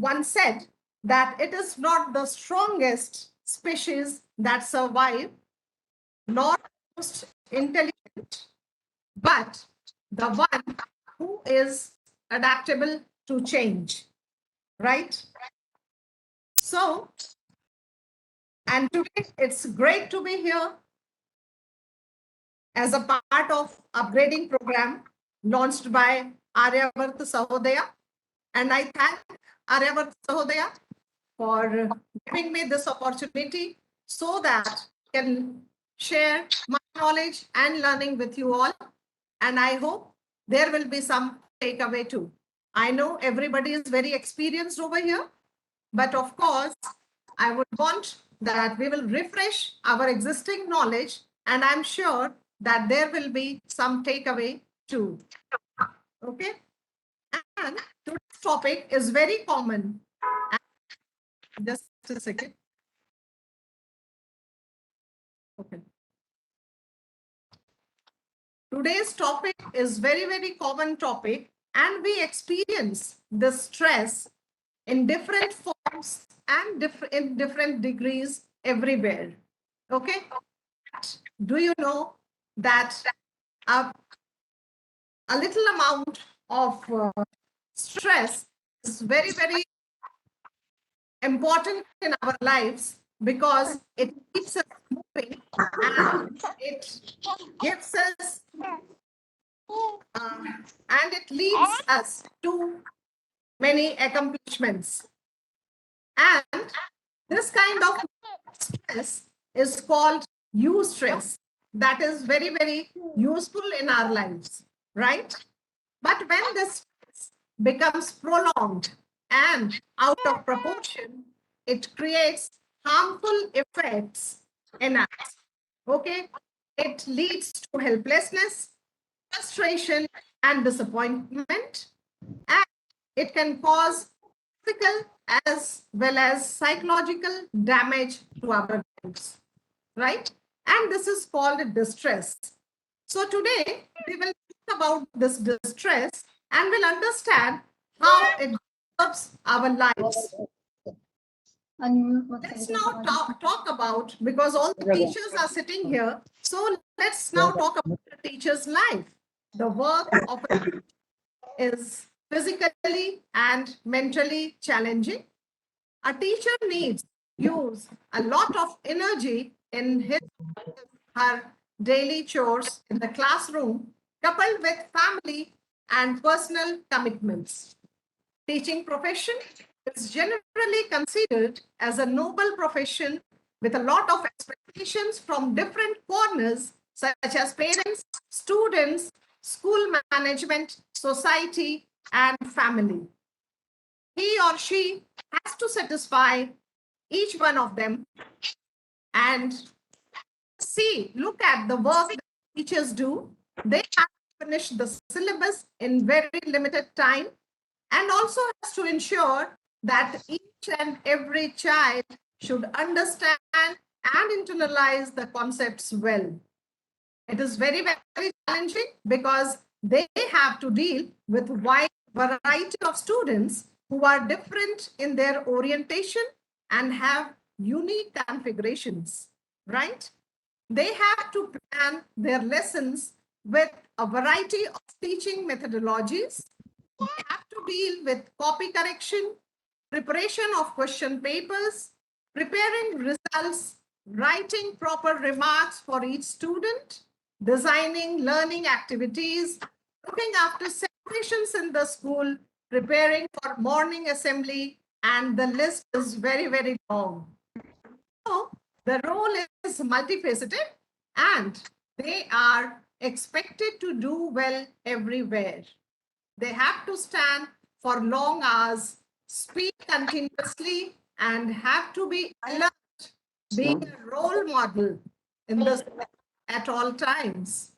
once said that it is not the strongest species that survive, nor most intelligent, but the one who is adaptable to change, right? So, and today it's great to be here as a part of upgrading program launched by Aryavart Sahodaya. And I thank Aryavart Sahodaya for giving me this opportunity so that I can share my knowledge and learning with you all. And I hope there will be some takeaway too. I know everybody is very experienced over here, but of course, I would want that we will refresh our existing knowledge, and I'm sure that there will be some takeaway too. Okay? And today's topic is very common. Just a second. Okay. Today's topic is very, very common topic, and we experience the stress in different forms and in different degrees everywhere. Okay? Do you know that a little amount of stress is very, very important in our lives because it keeps us moving and it gives us and it leads us to many accomplishments. And this kind of stress is called eustress. That is very, very useful in our lives, right? But when this stress becomes prolonged and out of proportion, it creates harmful effects in us. Okay? It leads to helplessness, frustration, and disappointment. And it can cause physical as well as psychological damage to our lives, right? And this is called distress. So today we will talk about this distress and will understand how it disturbs our lives. Let's now talk about, because all the teachers are sitting here, so let's now talk about the teacher's life. The work of a teacher is physically and mentally challenging. A teacher needs use a lot of energy in his her daily chores in the classroom, coupled with family and personal commitments. Teaching profession is generally considered as a noble profession with a lot of expectations from different corners, such as parents, students, school management, society, and family. He or she has to satisfy each one of them and look at the work that teachers do. They have to finish the syllabus in very limited time and also has to ensure that each and every child should understand and internalize the concepts well. It is very, very challenging because they have to deal with a wide variety of students who are different in their orientation and have unique configurations, right? They have to plan their lessons with a variety of teaching methodologies. They have to deal with copy correction, preparation of question papers, preparing results, writing proper remarks for each student, designing learning activities, looking after celebrations in the school, preparing for morning assembly, and the list is very, very long. So the role is multifaceted and they are expected to do well everywhere. They have to stand for long hours, speak continuously, and have to be alert, being a role model in the at all times.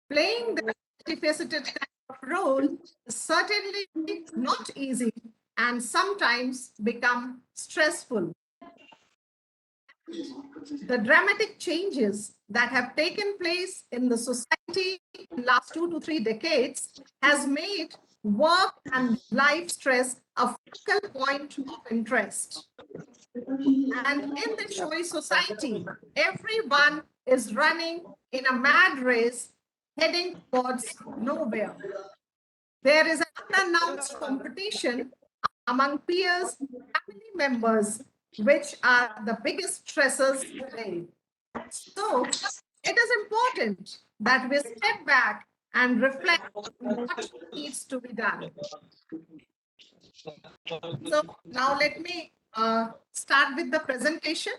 Playing the multifaceted kind of role is certainly not easy and sometimes become stressful. The dramatic changes that have taken place in the society in the last 2 to 3 decades has made work and life stress a focal point of interest. And in the Shoei society, everyone is running in a mad race heading towards nowhere. There is an unannounced competition among peers, family members, which are the biggest stressors today. So it is important that we step back and reflect on what needs to be done. So now let me start with the presentation.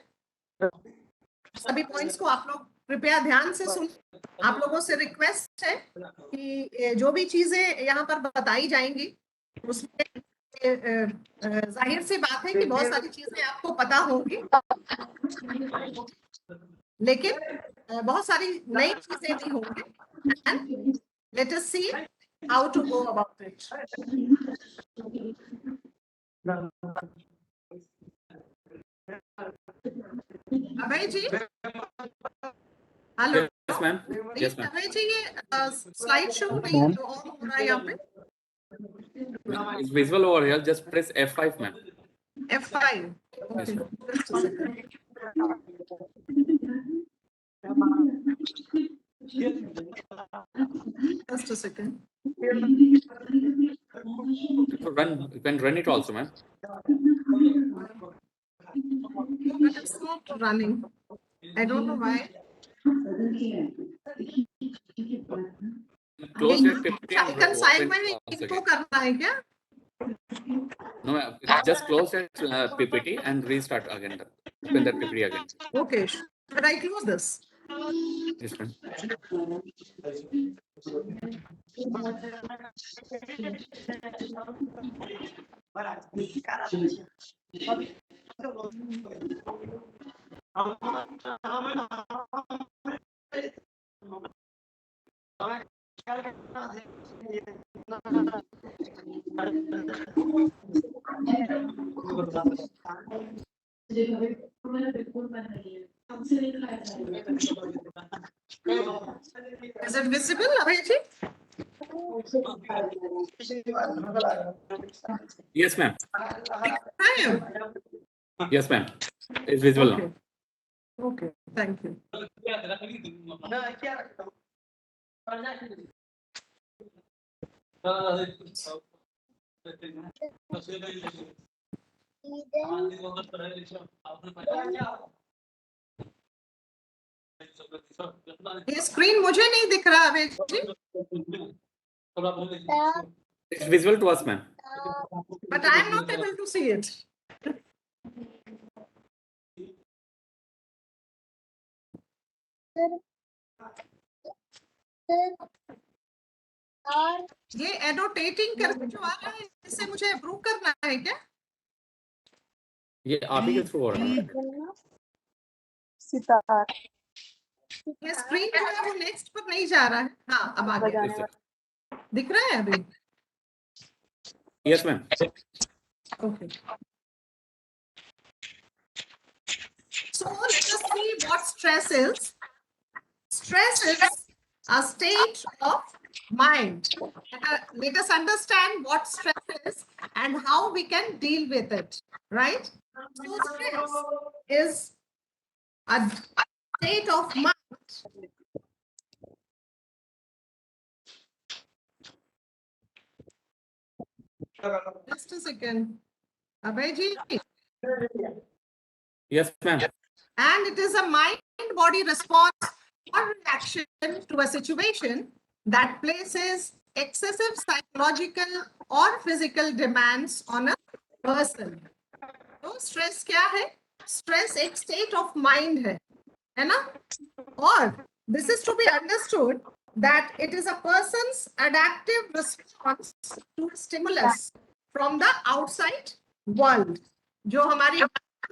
सभी points को आप लोग कृपया ध्यान से सुन। आप लोगों से रिक्वेस्ट है कि जो भी चीजें यहाँ पर बताई जाएंगी उसमें जाहिर सी बात है कि बहुत सारी चीजें आपको पता होंगी, लेकिन बहुत सारी नई चीजें भी होंगी। And let us see how to go about it. Abhay ji, hello. Yes, ma'am. Yes, ma'am. Abhay ji, ये स्लाइड शो नहीं जो ऑन हो रहा है यहाँ पे। It's visual over here. Just press F5, ma'am. F5. Yes, Okay. ma'am. Just a second. Just a second. You can run it also, ma'am. But it's not running. I don't know why. Close that PPT and Reconcile open में it once इनको again. करना है क्या? No, ma'am. Just close that PPT and restart again. Open that PPT again. Okay. Should I close this? Yes, ma'am. Is it visible, Abhay ji? Yes, ma'am. I Yes, ma'am. It's visible Okay. now. Okay. Thank you. ये screen मुझे नहीं दिख रहा अभय जी। It's visible to us, ma'am. But I am not able to see it. ये एनोटेटिंग करके जो आ रहा है इससे मुझे अप्रूव करना है क्या? ये आप ही के थ्रू हो रहा है. ये स्क्रीन जो है वो नेक्स्ट पर नहीं जा रहा है। हाँ, अब आ गया। Yes, sir. दिख रहा है अभी? Yes, ma'am. Okay. So let us see what stress is. Stress is a state of mind. Let us understand what stress is and how we can deal with it, right? So stress is a state of mind. Just a second. Abhay ji. Yes, ma'am. And it is a mind-body response or reaction to a situation that places excessive psychological or physical demands on a person. तो stress क्या है? Stress एक state of mind है ना? और this is to be understood that it is a person's adaptive response to stimulus from the outside world. जो हमारी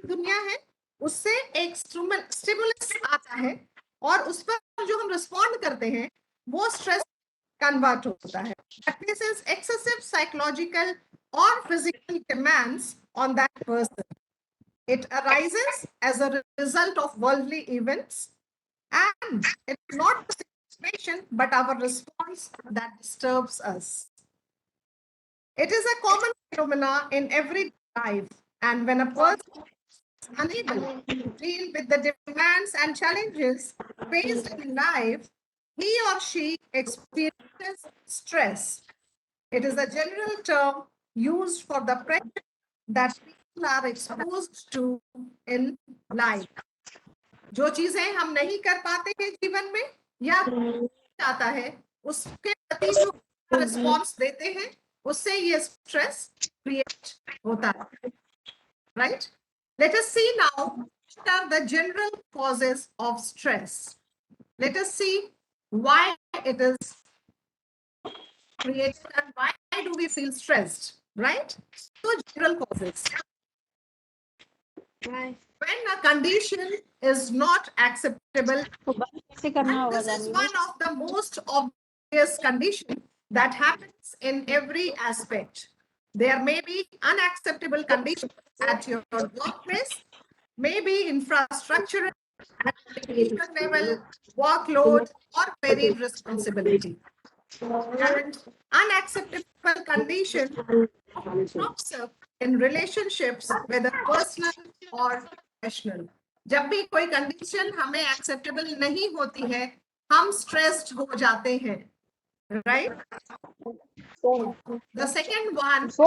दुनिया है उससे एक स्टिमुलस आता है और उस पर जो हम रिस्पॉन्ड करते हैं वो स्ट्रेस कन्वर्ट होता है. That places excessive psychological or physical demands on that person. It arises as a result of worldly events, and it's not the situation but our response that disturbs us. It is a common phenomena in every life, and when a person is unable to deal with the demands and challenges faced in life, he or she experiences stress. It is a general term used for the pressure that people are exposed to in life. जो चीजें हम नहीं कर पाते हैं जीवन में या आता है उसके प्रति जो रिस्पॉन्स देते हैं उससे ये स्ट्रेस क्रिएट होता है, right? Let us see now what are the general causes of stress. Let us see why it is created and why do we feel stressed, right? So general causes. When a condition is not acceptable, and this is one of the most obvious conditions that happens in every aspect. There may be unacceptable conditions at your workplace, maybe infrastructure, at education level, workload, or varied responsibility. And unacceptable condition crops up in relationships, whether personal or professional. जब भी कोई condition हमें acceptable नहीं होती है हम stressed हो जाते हैं, right? The second one is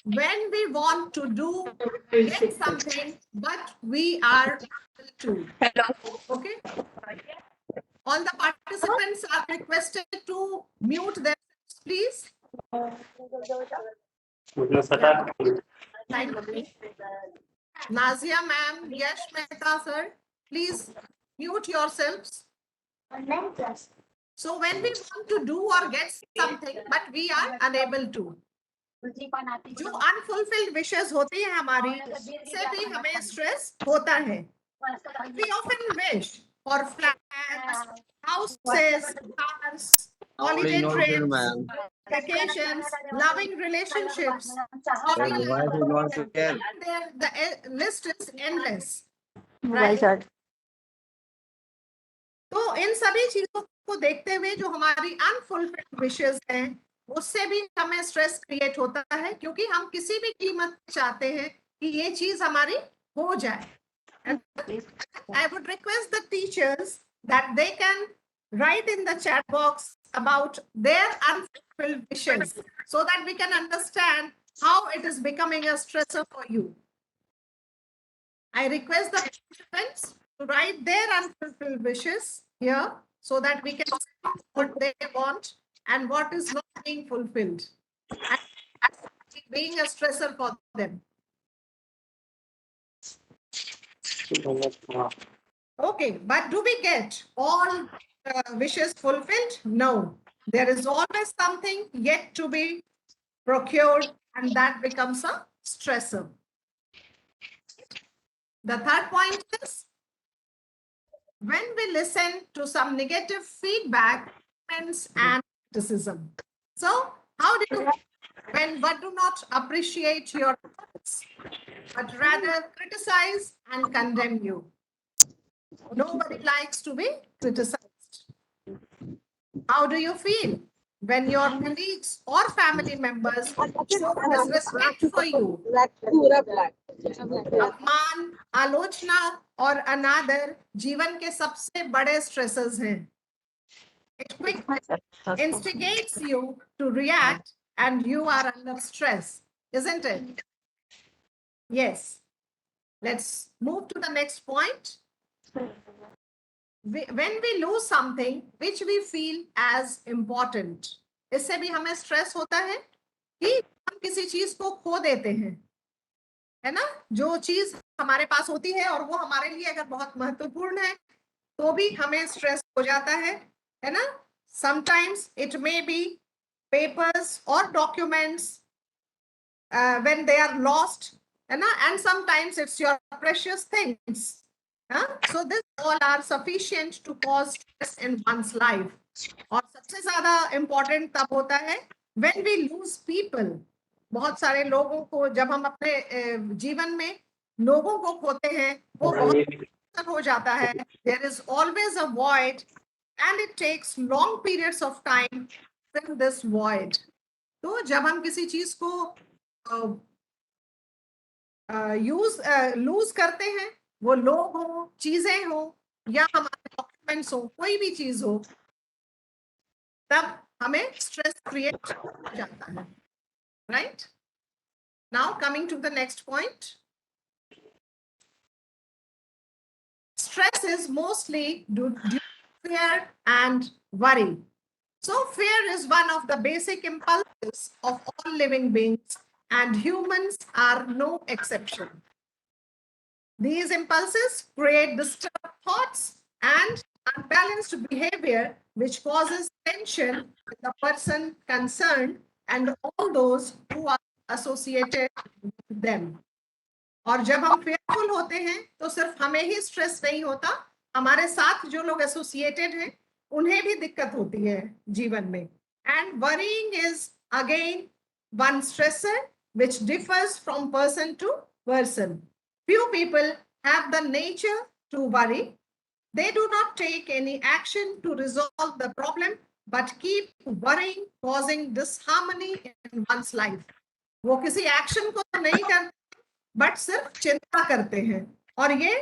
when we want to do get something but we are able to. Okay, all the participants are requested to mute themselves, please. Thank you. Nazia ma'am, Yash Mehta sir, please mute yourselves. So when we want to do or get something, but we are unable to. जो unfulfilled wishes होती है हमारी, उससे भी हमें stress होता है. We often wish for flats, houses, cars, holiday trips, vacations, loving relationships. The list is endless. Right? तो इन सभी चीजों को देखते हुए जो हमारी अनफुलफिल्ड विशेस हैं उससे भी हमें स्ट्रेस क्रिएट होता है क्योंकि हम किसी भी कीमत चाहते हैं कि ये चीज हमारी हो जाए. I would request the teachers that they can write in the chat box about their unfulfilled wishes so that we can understand how it is becoming a stressor for you. I request the participants to write their unfulfilled wishes here so that we can see what they want and what is not being fulfilled and being a stressor for them. Okay, but do we get all wishes fulfilled? No. There is always something yet to be procured and that becomes a stressor. The third point is when we listen to some negative feedback, comments, and criticism. So, how do you when one do not appreciate your efforts, but rather criticize and condemn you? Nobody likes to be criticized. How do you feel when your colleagues or family members show disrespect for you? अपमान, आलोचना और अनादर जीवन के सबसे बड़े stresses हैं. It quickly instigates you to react and you are under stress, isn't it? Yes. Let's move to the next point. When we lose something which we feel as important, इससे भी हमें स्ट्रेस होता है कि हम किसी चीज को खो देते हैं, है ना? जो चीज हमारे पास होती है और वो हमारे लिए अगर बहुत महत्वपूर्ण है तो भी हमें स्ट्रेस हो जाता है ना? Sometimes it may be papers or documents when they are lost, and sometimes it's your precious things. So this all are sufficient to cause stress in one's life. और सबसे ज्यादा important तब होता है when we lose people. बहुत सारे लोगों को जब हम अपने जीवन में लोगों को खोते हैं वो बहुत हो जाता है. There is always a void and it takes long periods of time to fill this void. तो जब हम किसी चीज को लूज करते हैं, वो लोग हो, चीजें हो, या हमारे डॉक्यूमेंट्स हो, कोई भी चीज हो, तब हमें स्ट्रेस क्रिएट हो जाता है, right? Now coming to the next point, stress is mostly due to fear and worry. So, fear is one of the basic impulses of all living beings, and humans are no exception. These impulses create disturbed thoughts and unbalanced behavior, which causes tension with the person concerned and all those who are associated with them. और जब हम fearful होते हैं तो सिर्फ हमें ही stress नहीं होता, हमारे साथ जो लोग एसोसिएटेड हैं उन्हें भी दिक्कत होती है जीवन में. And worrying is again one stressor which differs from person to person. Few people have the nature to worry. They do not take any action to resolve the problem but keep worrying, causing disharmony in one's life. वो किसी action को तो नहीं करते but सिर्फ चिंता करते हैं. और ये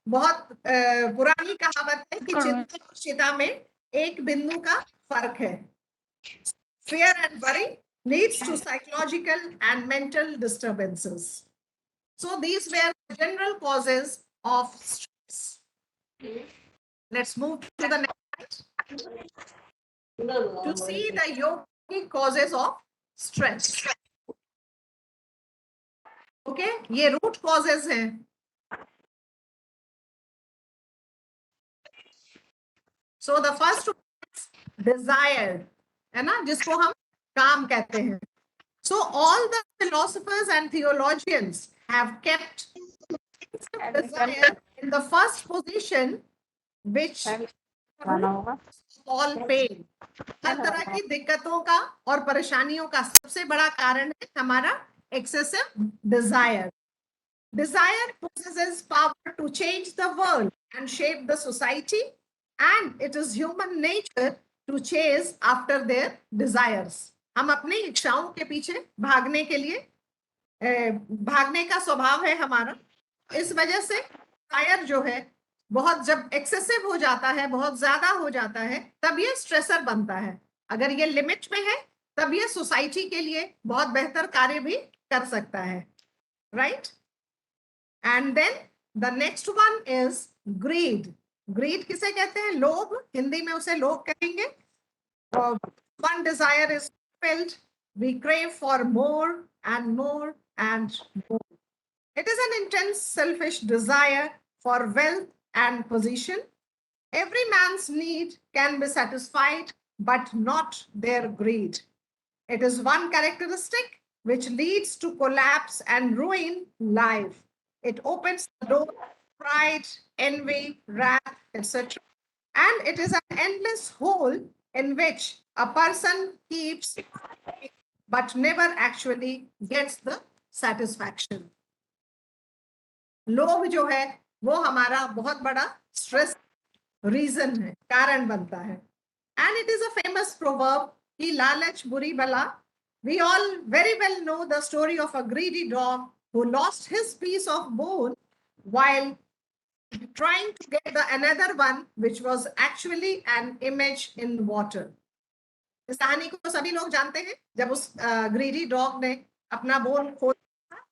बहुत पुरानी कहावत है कि चिंता और चिता में एक बिंदु का फर्क है. Fear and worry leads to psychological and mental disturbances. So these were the general causes of stress. Let's move to the next to see the yogic causes of stress. Okay, ये root causes हैं. So the first one is desire, है ना, जिसको हम काम कहते हैं. So all the philosophers and theologians have kept desire in the first position, which all pain. हर तरह की दिक्कतों का और परेशानियों का सबसे बड़ा कारण है हमारा excessive desire. Desire possesses power to change the world and shape the society, and it is human nature to chase after their desires. हम अपनी इच्छाओं के पीछे भागने के लिए भागने का स्वभाव है हमारा. इस वजह से डिजायर जो है बहुत जब एक्सेसिव हो जाता है, बहुत ज्यादा हो जाता है, तब ये स्ट्रेसर बनता है. अगर ये लिमिट में है तब ये सोसाइटी के लिए बहुत बेहतर कार्य भी कर सकता है, right? And then the next one is greed. Greed किसे कहते हैं? लोभ. हिंदी में उसे लोभ कहेंगे. One desire is fulfilled, we crave for more and more and more. It is an intense selfish desire for wealth and position. Every man's need can be satisfied, but not their greed. It is one characteristic which leads to collapse and ruin life. It opens the door to pride, envy, wrath, etc. And it is an endless hole in which a person keeps but never actually gets the satisfaction. लोभ जो है वो हमारा बहुत बड़ा stress reason है, कारण बनता है. And it is a famous proverb कि लालच बुरी बला. We all very well know the story of a greedy dog who lost his piece of bone while trying to get the another one, which was actually an image in water. इस कहानी को सभी लोग जानते हैं, जब उस greedy dog ने अपना बोन खो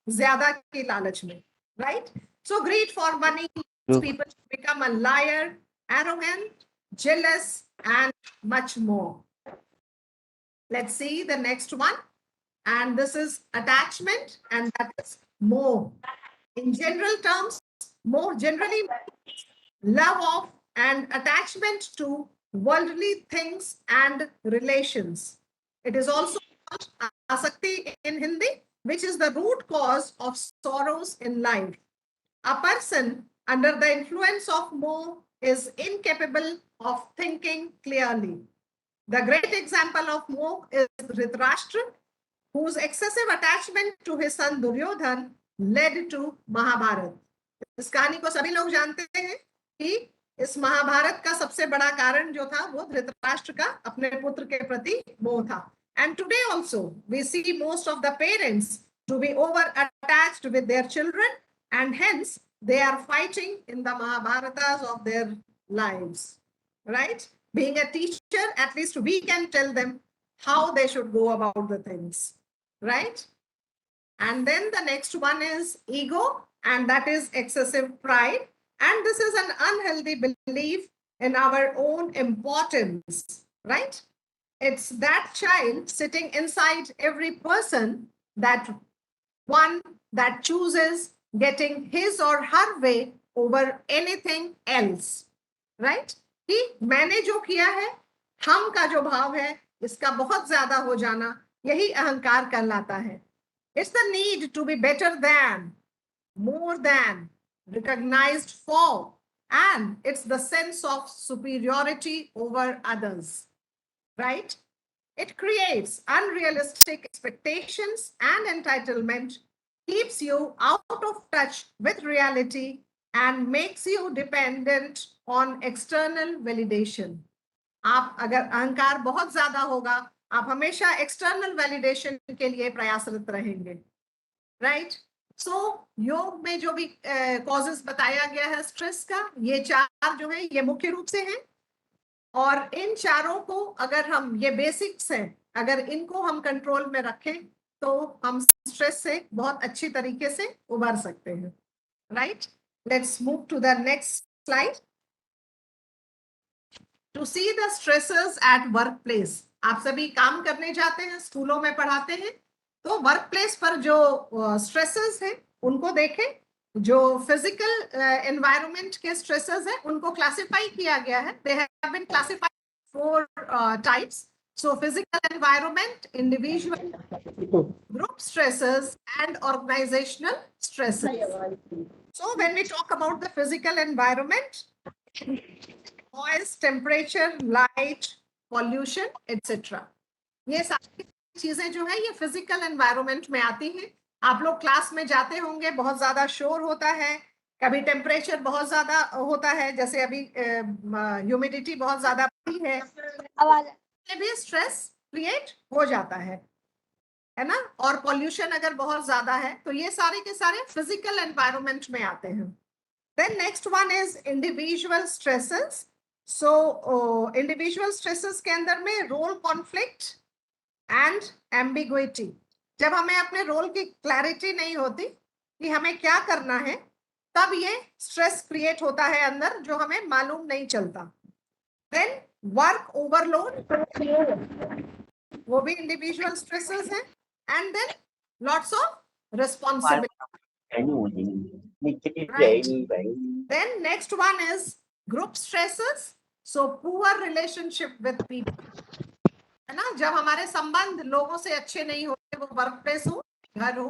ज्यादा की लालच में, right? So greed for money leads people to become a liar, arrogant, jealous, and much more. Let's see the next one. And this is attachment, and that is more. In general terms, more generally love of and attachment to worldly things and relations. It is also called asakti in Hindi, which is the root cause of sorrows in life. A person under the influence of more is incapable of thinking clearly. The great example of more is Dhritarashtra, whose excessive attachment to his son Duryodhan led to Mahabharata. इस कहानी को सभी लोग जानते हैं कि इस महाभारत का सबसे बड़ा कारण जो था वो धृतराष्ट्र का अपने पुत्र के प्रति मोह था. And today also, we see most of the parents to be over attached with their children, and hence they are fighting in the Mahabharatas of their lives, right? Being a teacher, at least we can tell them how they should go about the things, right? And then the next one is ego, and that is excessive pride. And this is an unhealthy belief in our own importance, right? It's that child sitting inside every person, that one that chooses getting his or her way over anything else, right? कि मैंने जो किया है, हम का जो भाव है, इसका बहुत ज्यादा हो जाना, यही अहंकार कहलाता है. It's the need to be better than, more than, recognized for, and it's the sense of superiority over others, right? It creates unrealistic expectations and entitlement, keeps you out of touch with reality, and makes you dependent on external validation. आप अगर अहंकार बहुत ज्यादा होगा, आप हमेशा external validation के लिए प्रयासरत रहेंगे, राइट? सो योग में जो भी कॉजेस बताया गया है स्ट्रेस का, ये चार जो है ये मुख्य रूप से हैं, और इन चारों को अगर हम, ये बेसिक्स हैं, अगर इनको हम कंट्रोल में रखें तो हम स्ट्रेस से बहुत अच्छी तरीके से उबर सकते हैं, right? Let's move to the next slide. To see the stresses at work place. आप सभी काम करने जाते हैं, स्कूलों में पढ़ाते हैं, तो वर्क प्लेस पर जो स्ट्रेसेस हैं उनको देखें. जो फिजिकल एनवायरनमेंट के स्ट्रेसेस हैं उनको क्लासिफाई किया गया है. They have been classified 4 types. So physical environment, individual, group stresses, and organizational stresses. So when we talk about the physical environment, noise, temperature, light, pollution, etc. ये सारी चीजें जो है ये फिजिकल एनवायरनमेंट में आती हैं. आप लोग क्लास में जाते होंगे, बहुत ज्यादा शोर होता है, कभी टेम्परेचर बहुत ज्यादा होता है, जैसे अभी ह्यूमिडिटी बहुत ज्यादा है, भी स्ट्रेस क्रिएट हो जाता है ना. और पॉल्यूशन अगर बहुत ज्यादा है, तो ये सारे के सारे फिजिकल एनवायरनमेंट में आते हैं. Then next one is individual stresses. So individual stresses के अंदर में रोल कॉन्फ्लिक्ट एंड एम्बिग्विटी. जब हमें अपने रोल की क्लैरिटी नहीं होती कि हमें क्या करना है, तब ये स्ट्रेस क्रिएट होता है अंदर, जो हमें मालूम नहीं चलता. देन वर्क ओवरलोड, वो भी इंडिविजुअल स्ट्रेसेस हैं. And then lots of responsibility. Then next one is group stresses. So poor relationship with people, है ना. जब हमारे संबंध लोगों से अच्छे नहीं होते, वो वर्क प्लेस हो, घर हो,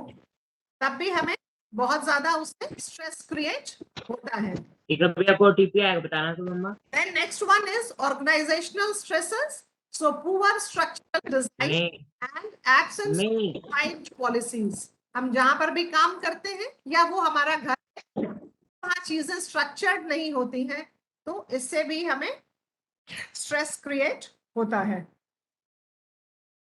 तब भी हमें बहुत ज्यादा उससे स्ट्रेस क्रिएट होता है. आपको टीपी आएगा बताना तो मम्मा. Then next one is organizational stresses. So poor structural design and absence of defined policies. हम जहां पर भी काम करते हैं या वो हमारा घर, वहां चीजें स्ट्रक्चर्ड नहीं होती हैं, तो इससे भी हमें स्ट्रेस क्रिएट होता है.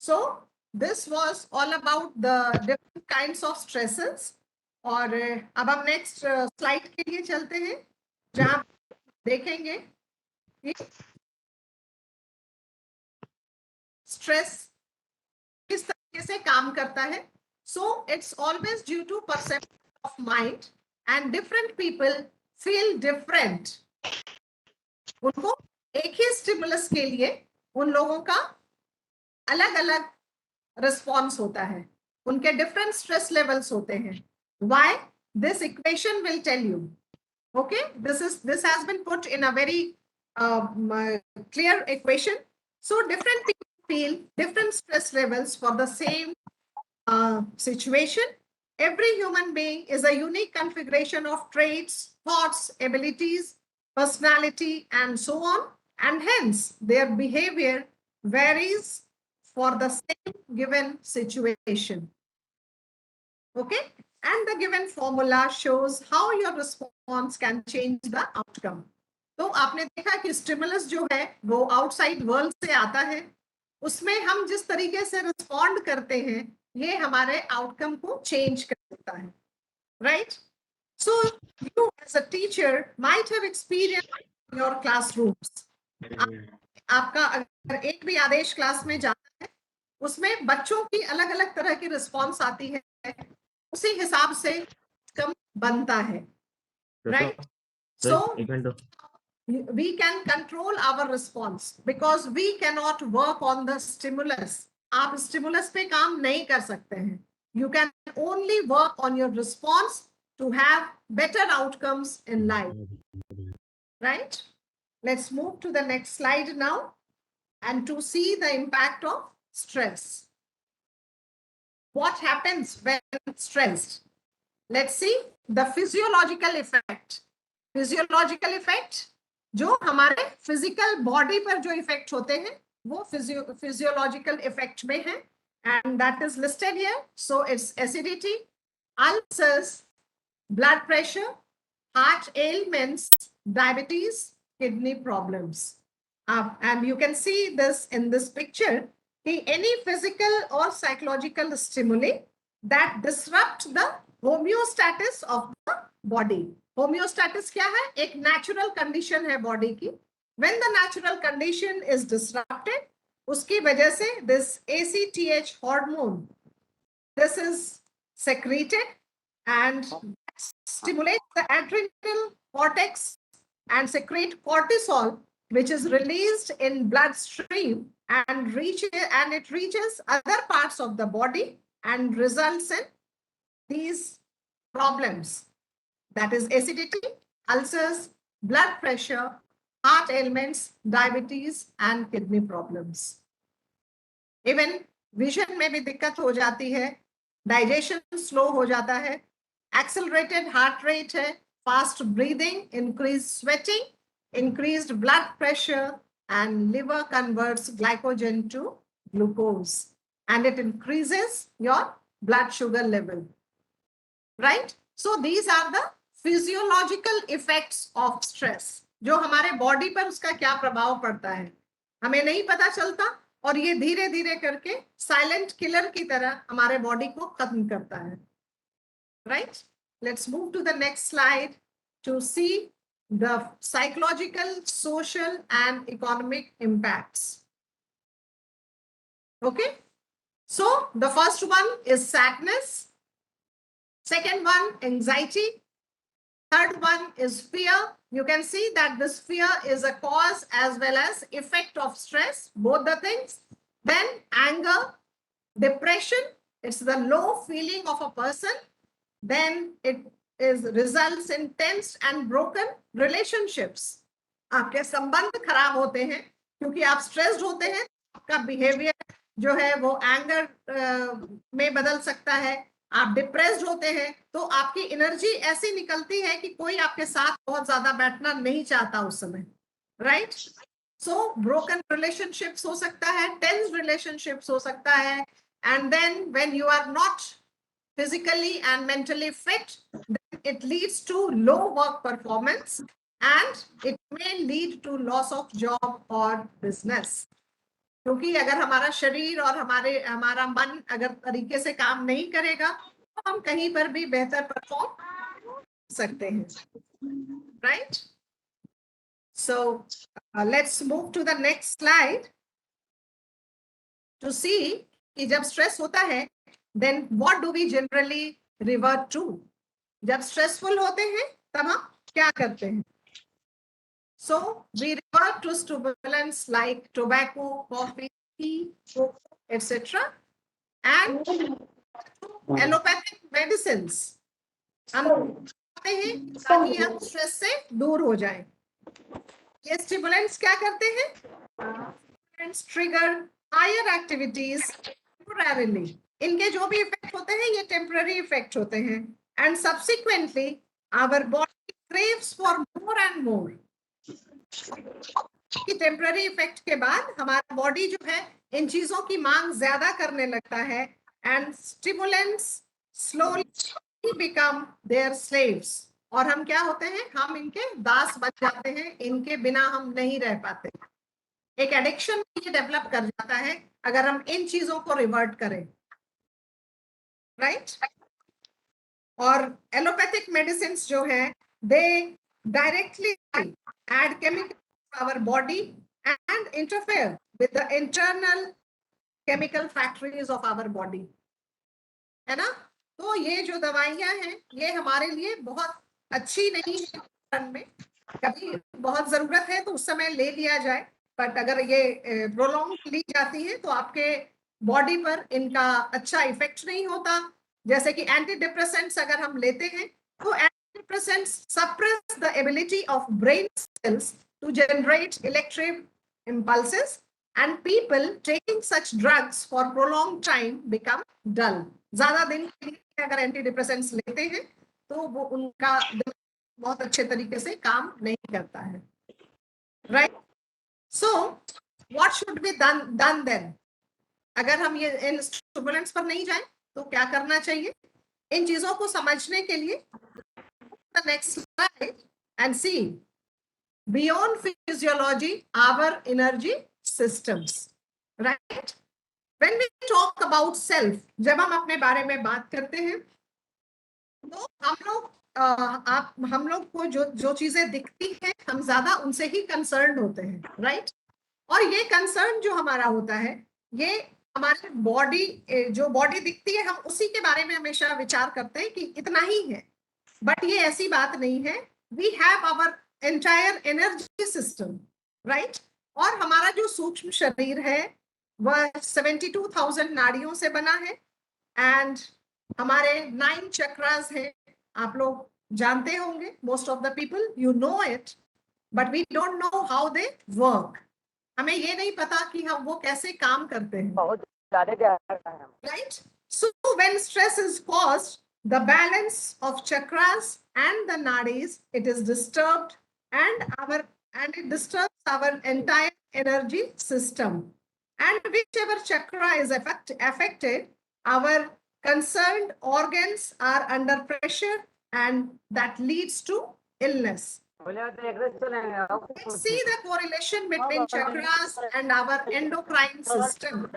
So this was all about the different kinds of stresses. और अब हम नेक्स्ट स्लाइड के लिए चलते हैं, जहां देखेंगे कि स्ट्रेस किस तरीके से काम करता है. So it's always due to perception of mind, and different people feel different. उनको एक ही स्टिमुलस के लिए उन लोगों का अलग अलग रिस्पॉन्स होता है, उनके डिफरेंट स्ट्रेस लेवल्स होते हैं. Why? This equation will tell you. Okay, this has been put in a very clear equation. So different people feel different stress levels for the same situation. Every human being is a unique configuration of traits, thoughts, abilities, personality, and so on, and hence their behavior varies for the same given situation. Okay, and the given formula shows how your response can change the outcome. तो आपने देखा कि stimulus जो है वो outside world से आता है, उसमें हम जिस तरीके से रिस्पॉन्ड करते हैं ये हमारे आउटकम को चेंज कर देता है, right? So you as a teacher might have experience your classrooms. आपका अगर एक भी आदेश क्लास में जाता है उसमें बच्चों की अलग अलग तरह की रिस्पॉन्स आती है, उसी हिसाब से कम बनता है, right? So we can control our response because we cannot work on the stimulus. आप stimulus पे काम नहीं कर सकते हैं. You can only work on your response to have better outcomes in life, right? Let's move to the next slide now and to see the impact of stress. What happens when stressed? Let's see the physiological effect. Physiological effect जो हमारे physical body पर जो effect होते हैं वो physiological effect में है and that is listed here. So it's acidity, ulcers, blood pressure, heart ailments, diabetes, kidney problems. And you can see this in this picture. Any physical or psychological stimuli that disrupt the homeostasis of the body. होम्योस्टैटिस क्या है? एक natural condition है body की. When the natural condition is disrupted उसकी वजह से this ACTH hormone this is secreted and stimulates the adrenal cortex and secrete cortisol which is released in bloodstream and it reaches other parts of the body and results in these problems. That is acidity, ulcers, blood pressure, heart ailments, diabetes, and kidney problems. Even vision में भी दिक्कत हो जाती है, digestion slow हो जाता है, accelerated heart rate है, fast breathing, increased sweating, increased blood pressure, and liver converts glycogen to glucose, and it increases your blood sugar level, right? So these are the physiological effects of stress. जो हमारे body पर उसका क्या प्रभाव पड़ता है हमें नहीं पता चलता और ये धीरे धीरे करके साइलेंट किलर की तरह हमारे बॉडी को खत्म करता है, right? Let's move to the next slide to see the psychological, social and economic impacts. Okay, so the first one is sadness, second one anxiety, third one is fear. You can see that this fear is a cause as well as effect of stress, both the things. Then anger, depression, it's the low feeling of a person. Then it results in tense and broken relationships. आपके संबंध खराब होते हैं क्योंकि आप stressed होते हैं. आपका बिहेवियर जो है वो एंगर में बदल सकता है. आप डिप्रेस्ड होते हैं तो आपकी एनर्जी ऐसी निकलती है कि कोई आपके साथ बहुत ज्यादा बैठना नहीं चाहता उस समय, राइट? सो ब्रोकन रिलेशनशिप्स हो सकता है, टेंस रिलेशनशिप्स हो सकता है, and then when you are not physically and mentally fit, then it leads to low work performance and it may lead to loss of job or business. क्योंकि अगर हमारा शरीर और हमारा मन अगर तरीके से काम नहीं करेगा तो हम कहीं पर भी बेहतर परफॉर्म कर सकते हैं, right? So let's move to the next slide to see कि जब स्ट्रेस होता है then what do we generally revert to. जब स्ट्रेसफुल होते हैं तब हम क्या करते हैं? So we revert to stimulants like tobacco, coffee, tea, coke, etc. And allopathic medicines. हम खाते हैं ताकि हम स्ट्रेस से दूर हो जाएं. ये स्टिमुलेंट्स क्या करते हैं? Stimulants trigger higher activities temporarily. इनके जो भी इफेक्ट होते हैं ये टेम्पररी इफेक्ट होते हैं. And subsequently our body craves for more and more. कि टेम्पररी इफेक्ट के बाद हमारा बॉडी जो है इन चीजों की मांग ज्यादा करने लगता है and stimulants slowly become their slaves. और हम क्या होते हैं? हम इनके दास बन जाते हैं, इनके बिना हम नहीं रह पाते. एक एडिक्शन ये डेवलप कर जाता है अगर हम इन चीजों को रिवर्ट करें, राइट। और एलोपैथिक मेडिसिन जो है they directly add chemical our body and interfere with the internal chemical factories of our body, है ना। तो ये जो दवाइयां हैं ये हमारे लिए बहुत अच्छी नहीं है, में कभी बहुत जरूरत है तो उस समय ले लिया जाए, बट अगर ये प्रोलॉन्ग ली जाती है तो आपके बॉडी पर इनका अच्छा इफेक्ट नहीं होता। जैसे कि एंटी डिप्रेसेंट्स अगर हम लेते हैं तो anti depressants suppress the ability of brain cells to generate electric impulses, and people taking such drugs for prolonged time become dull. ज्यादा दिन के लिए अगर एंटी डिप्रेसेंट्स लेते हैं तो वो उनका बहुत अच्छे तरीके से काम नहीं करता है, right. So what should be done then, अगर हम ये इन स्टिमुलेंट्स पर नहीं जाएं तो क्या करना चाहिए? इन चीजों को समझने के लिए the next slide and see beyond physiology our energy systems, right? When we talk about self, जब हम अपने बारे में बात करते हैं तो हम लोग को जो जो चीजें दिखती हैं हम ज्यादा उनसे ही कंसर्न होते हैं, राइट। और ये कंसर्न जो हमारा होता है ये हमारे बॉडी, जो बॉडी दिखती है हम उसी के बारे में हमेशा विचार करते हैं कि इतना ही है, बट ये ऐसी बात नहीं है। We have our entire energy system, right. और हमारा जो सूक्ष्म शरीर है वह 72,000 नाड़ियों से बना है एंड हमारे 9 चक्रास हैं। आप लोग जानते होंगे, most of the people you know it, but we don't know how they work. हमें ये नहीं पता कि हम वो कैसे काम करते हैं, right. So when stress is caused, the balance of chakras and the nadis, it is disturbed and it disturbs our entire energy system, and whichever chakra is affected, our concerned organs are under pressure and that leads to illness. Let's see the correlation between chakras and our endocrine system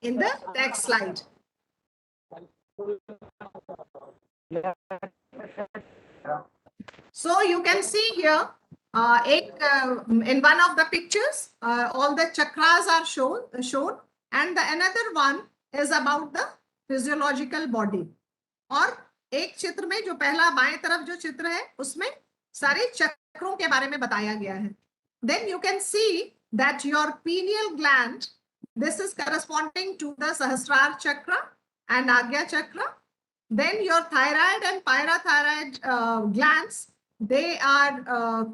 in the next slide. So you can see here in one of the pictures all the chakras are shown and the another one is about the physiological body. और एक चित्र में जो पहला बाएं तरफ जो चित्र है उसमें सारे चक्रों के बारे में बताया गया है. Then you can see that your pineal gland, this is corresponding to the Sahasrara chakra and Agya chakra. Then your thyroid and parathyroid glands, they are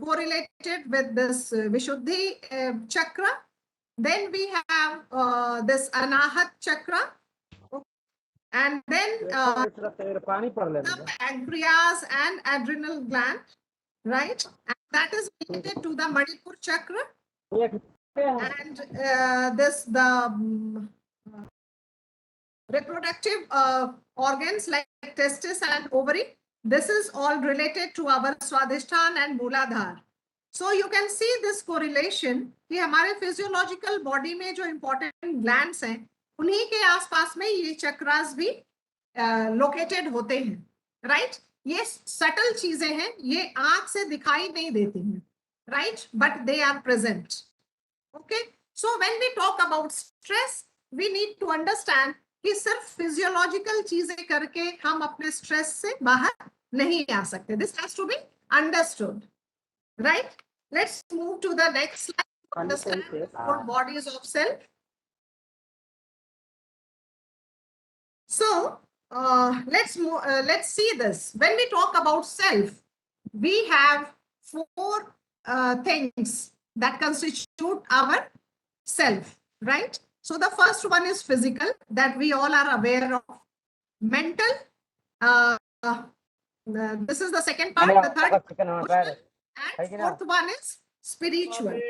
correlated with this Vishuddhi chakra. Then we have this Anahat chakra. And then the pancreas and adrenal gland, right? And that is related to the Manipur chakra. And the reproductive organs like testis and ovary, this is all related to our Swadhisthana and Mooladhara. So you can see this correlation कि हमारे physiological body में जो important glands हैं उन्हीं के आसपास में ये चक्रास भी लोकेटेड होते हैं, राइट। ये सटल चीजें हैं, ये आंख से दिखाई नहीं देती हैं, right, but they are present. Okay, so when we talk about stress we need to understand कि सिर्फ फिजियोलॉजिकल चीजें करके हम अपने स्ट्रेस से बाहर नहीं आ सकते. This has to be understood, right. Let's move to the next slide to understand four bodies of self. So let's see this. When we talk about self, we have four things that constitute our self, right? So the first one is physical, that we all are aware of. Mental, this is the second part. The third, emotional, and fourth one is spiritual,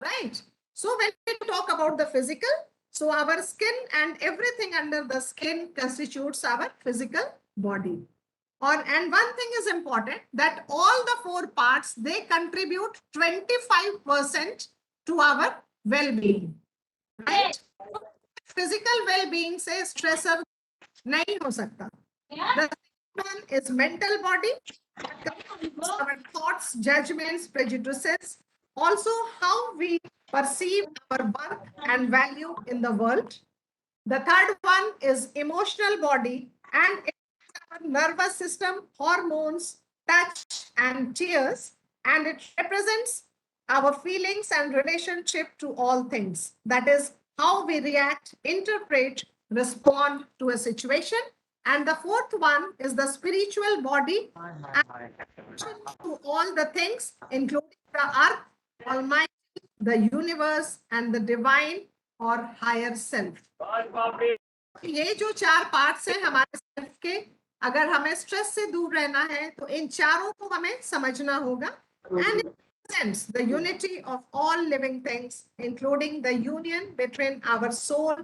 right? So when we talk about the physical, so our skin and everything under the skin constitutes our physical body. And one thing is important, that all the four parts, they contribute 25% to our well-being, right? Physical well-being से stressor नहीं हो सकता. The second one is mental body. Our thoughts, judgments, prejudices, also how we perceive our worth and value in the world. The third one is emotional body, and it's our nervous system, hormones, touch, and tears, and it represents our feelings and relationship to all things. That is how we react, interpret, respond to a situation. And the fourth one is the spiritual body, to all the things, including the earth, Almighty, the universe, and the divine or higher self. ये जो चार parts हैं हमारे self के, अगर हमें stress से दूर रहना है तो इन चारों को हमें समझना होगा. And it represents the unity of all living things, including the union between our soul,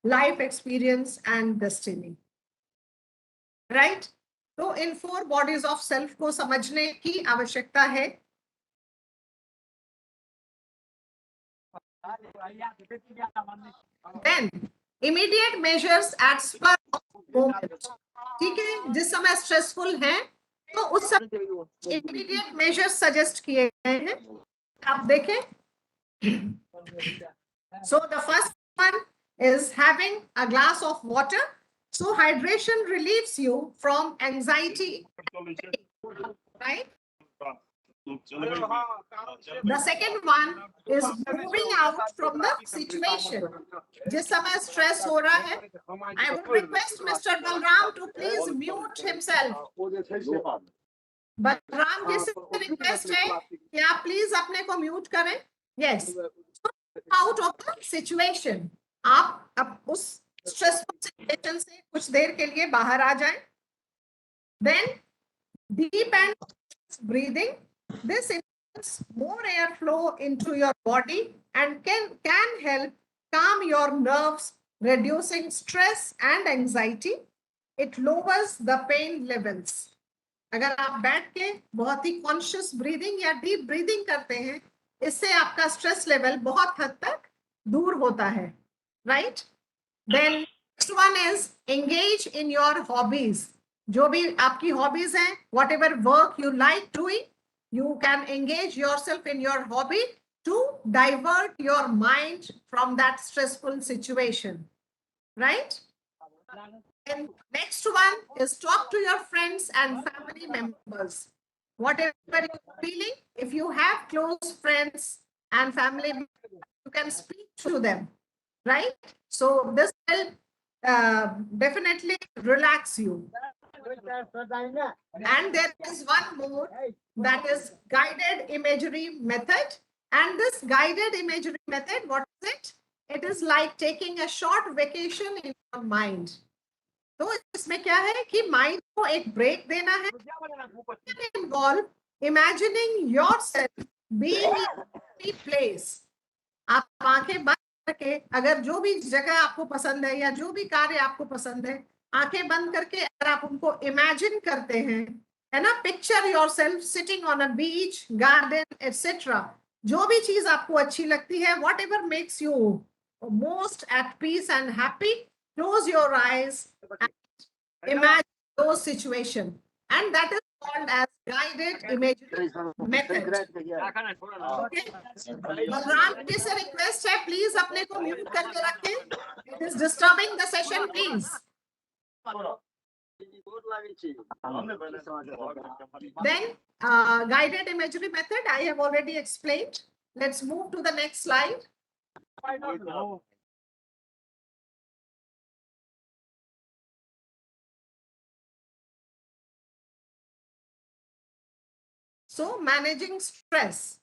life experience, and destiny. Right? तो इन 4 bodies of self को समझने की आवश्यकता है. Then immediate measures at spur of moment. ठीक है, जिस समय स्ट्रेसफुल है तो उस समय immediate measures suggest किए गए हैं. आप देखें. So the first one is having a glass of water. So hydration relieves you from anxiety, right? The second one is moving out from the situation. जिस समय stress हो रहा है, I would request Mr. Balram to please mute himself. Balram ji से request है कि आप please अपने को म्यूट करें. Yes. Out of the situation. आप उस stressful situation से कुछ देर के लिए बाहर आ जाएं. Then deep and breathing. This invites more airflow into your body and can help calm your nerves, reducing stress and anxiety. It lowers the pain levels. अगर आप बैठ के बहुत ही कॉन्शियस ब्रीदिंग या डीप ब्रीदिंग करते हैं, इससे आपका स्ट्रेस लेवल बहुत हद तक दूर होता है. Right? Then next one is engage in your hobbies. जो भी आपकी हॉबीज हैं, whatever work you like doing, you can engage yourself in your hobby to divert your mind from that stressful situation, right? And next one is talk to your friends and family members. Whatever you're feeling, if you have close friends and family members, you can speak to them, right? So this will definitely relax you. And there is one more, that is guided imagery method. And this guided imagery method, what is it? It is like taking a short vacation in your mind. तो इसमें क्या है कि mind को एक break देना है. Involve imagining yourself being in any place. आप आंखें बंद करके, अगर जो भी जगह आपको पसंद है या जो भी कार्य आपको पसंद है, आंखें बंद करके अगर आप उनको इमेजिन करते हैं, है ना, picture yourself sitting on a beach, garden, etcetera. जो भी चीज आपको अच्छी लगती है, whatever makes you most at peace and happy, close your eyes, imagine those situation, and that is called as guided imagery method. Okay? Balram ji से request है, please अपने को म्यूट करके रखें. It is disturbing the session, please. Then guided imagery method I have already explained. Let's move to the next slide. So managing stress.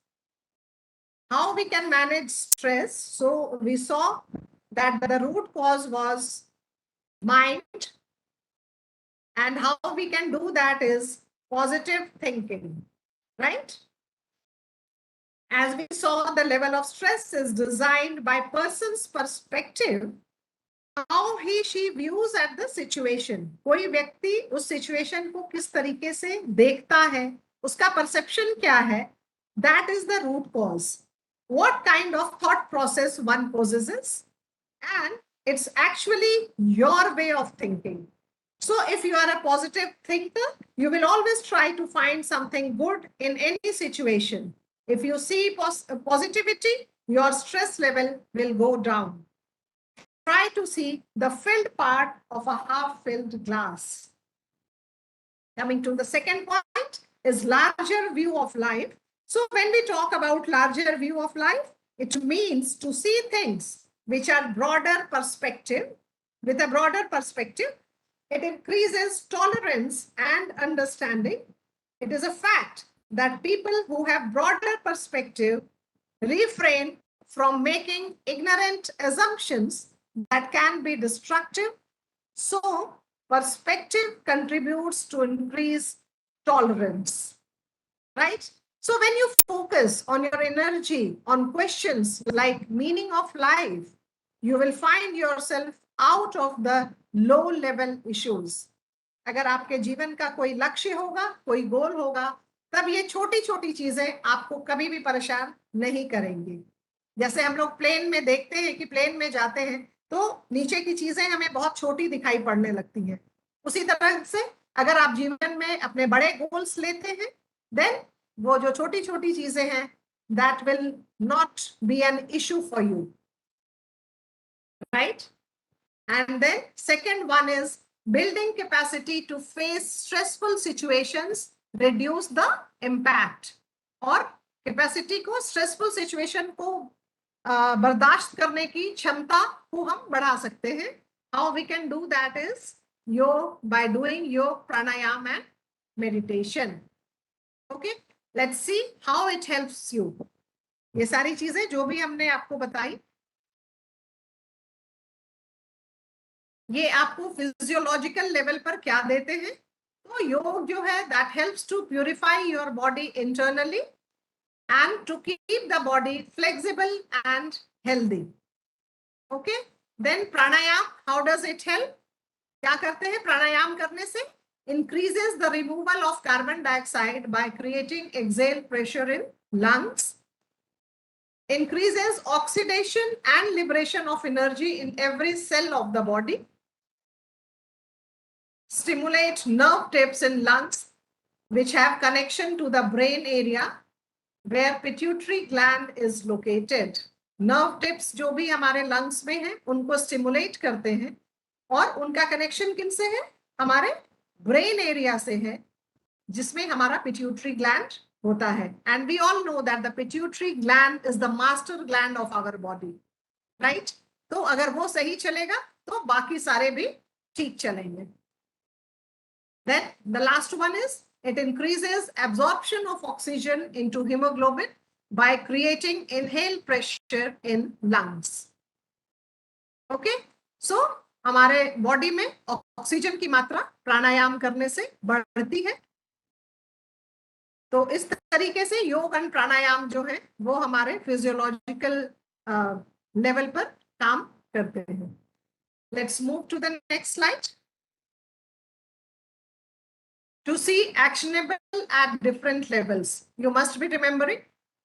How we can manage stress? So we saw that the root cause was mind, and how we can do that is positive thinking, right? As we saw, the level of stress is designed by person's perspective, how he she views at the situation. कोई व्यक्ति उस situation को किस तरीके से देखता है, उसका perception क्या है, that is the root cause. what kind of thought process one possesses, and it's actually your way of thinking. So if you are a positive thinker, you will always try to find something good in any situation. If you see positivity, your stress level will go down. Try to see the filled part of a half-filled glass. Coming to the second point is larger view of life. So when we talk about larger view of life, it means to see things which are broader perspective. With a broader perspective, it increases tolerance and understanding. It is a fact that people who have broader perspective refrain from making ignorant assumptions that can be destructive. So perspective contributes to increase tolerance, right? So when you focus on your energy on questions like meaning of life, you will find yourself out of the low level issues. अगर आपके जीवन का कोई लक्ष्य होगा, कोई गोल होगा, तब ये छोटी छोटी चीजें आपको कभी भी परेशान नहीं करेंगी. जैसे हम लोग प्लेन में देखते हैं कि प्लेन में जाते हैं तो नीचे की चीजें हमें बहुत छोटी दिखाई पड़ने लगती हैं. उसी तरह से अगर आप जीवन में अपने बड़े गोल्स लेते हैं, देन वो जो छोटी छोटी चीजें हैं, that will not be an issue for you, right? And then second one is building capacity to face stressful situations, reduce the impact. और कैपेसिटी को, स्ट्रेसफुल सिचुएशन को बर्दाश्त करने की क्षमता को हम बढ़ा सकते हैं. How we can do that is by doing yoga, pranayam and meditation. Okay, let's see how it helps you. ये सारी चीजें जो भी हमने आपको बताई, ये आपको फिजियोलॉजिकल लेवल पर क्या देते हैं. तो योग जो है that helps to purify your body internally and to keep the body flexible and healthy. Okay, then pranayam, how does it help? क्या करते हैं प्राणायाम करने से? Increases the removal of carbon dioxide by creating exhale pressure in lungs. Increases oxidation and liberation of energy in every cell of the body. Stimulate nerve tips in lungs which have connection to the brain area where pituitary gland is located. Nerve tips जो भी हमारे lungs में हैं उनको stimulate करते हैं और उनका connection किनसे है? हमारे brain area से है जिसमें हमारा pituitary gland होता है. And we all know that the pituitary gland is the master gland of our body, right? तो अगर वो सही चलेगा तो बाकी सारे भी ठीक चलेंगे. Then the last one is it increases absorption of oxygen into hemoglobin by creating inhaled pressure in lungs. Okay, so हमारे बॉडी में ऑक्सीजन की मात्रा प्राणायाम करने से बढ़ती है. तो इस तरीके से योग और प्राणायाम जो है वो हमारे फिजियोलॉजिकल लेवल पर काम करते हैं. Let's move to the next slide. To see actionable at different levels, you must be remembering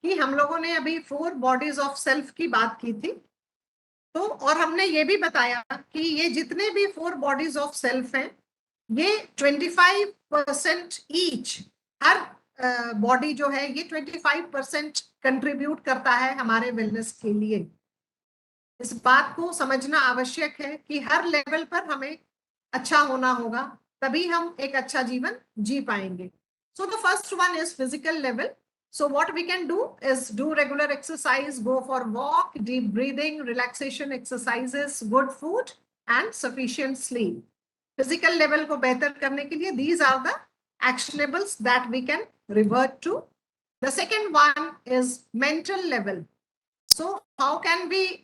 कि हम लोगों ने अभी 4 bodies of self की बात की थी. तो और हमने ये भी बताया कि ये जितने भी 4 bodies of self हैं, ये 25% each, हर बॉडी जो है ये 25% कंट्रीब्यूट करता है हमारे वेलनेस के लिए. इस बात को समझना आवश्यक है कि हर लेवल पर हमें अच्छा होना होगा, तभी हम एक अच्छा जीवन जी पाएंगे. So the first one is physical level. So what we can do is do regular exercise, go for walk, deep breathing, relaxation exercises, good food and sufficient sleep. Physical level को बेहतर करने के लिए these are the actionables that we can revert to. The second one is mental level. So how can we